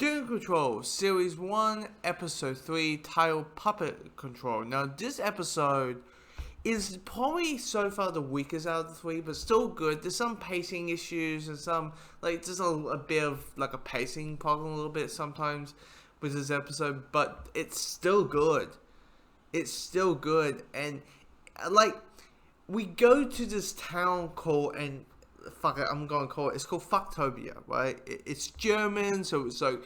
Doom Control, Series 1, Episode 3, titled Puppet Control. Now, this episode is probably so far the weakest out of the three, but still good. There's some pacing issues and some, just a bit of, a pacing problem a little bit sometimes with this episode, but it's still good. It's still good, and, we go to this town called, and fuck it, I'm gonna call it. It's called Fucktopia, right? It's German, so it's like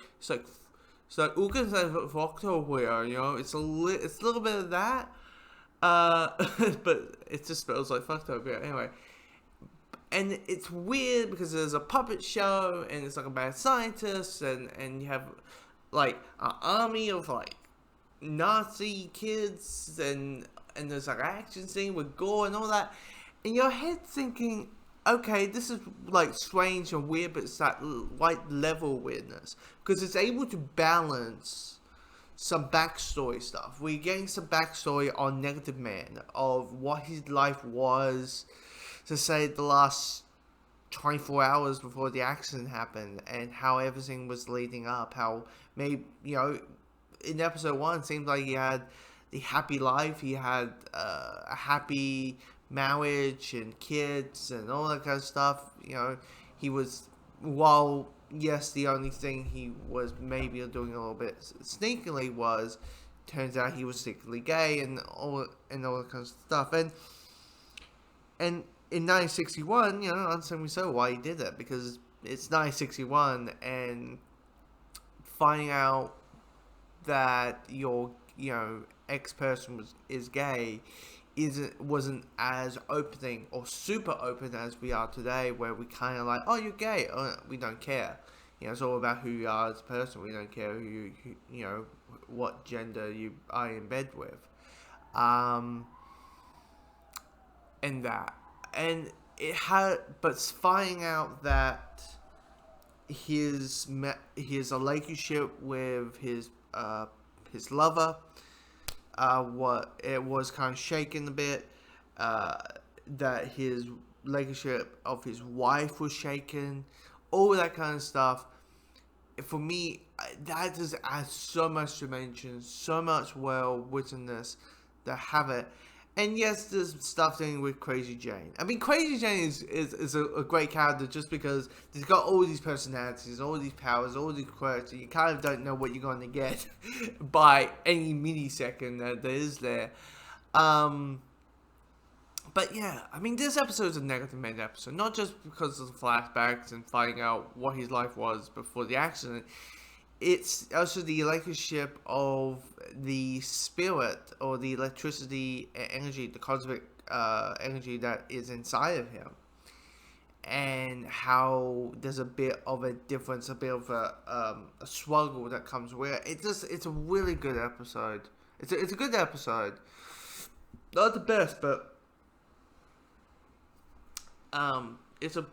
Fucktopia, you know. It's a little bit of that, but it just spells like Fucktopia anyway. And it's weird because there's a puppet show, and it's like a mad scientist, and you have an army of Nazi kids, and there's an action scene with gore and all that. In your head thinking, okay, this is strange and weird, but it's that light level weirdness because it's able to balance some backstory stuff. We're getting some backstory on Negative Man of what his life was, to say the last 24 hours before the accident happened, and how everything was leading up. How maybe in episode 1, it seemed like he had the happy life. He had a happy marriage and kids and all that kind of stuff. He was, while yes, the only thing he was maybe doing a little bit sneakily was, turns out he was secretly gay and all that kind of stuff. And in 1961, understandably so, why he did that, because it's 1961, and finding out that your ex-person is gay wasn't as opening or super open as we are today, where we kind of oh, you're gay, we don't care. It's all about who you are as a person. We don't care who what gender you are in bed with, and it had, but finding out that his relationship with his lover, what it was kind of shaken a bit, that his relationship of his wife was shaken, all that kind of stuff. For me, that just adds so much dimension, so much well-wittenness that have it. And yes, there's stuff dealing with Crazy Jane. I mean, Crazy Jane is a great character just because he's got all these personalities, all these powers, all these quirks. You kind of don't know what you're going to get by any millisecond that there is there. But yeah, I mean, this episode is a Negative Man episode. Not just because of the flashbacks and finding out what his life was before the accident. It's also the relationship of the spirit, or the electricity energy, the cosmic energy that is inside of him, and how there's a bit of a difference, a bit of a struggle that comes with it. It's a really good episode. It's a good episode. Not the best, but it's a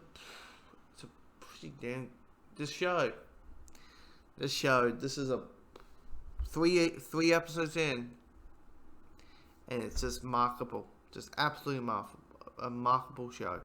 pretty damn this show. This is a three episodes in, and it's just remarkable, just absolutely remarkable, a remarkable show.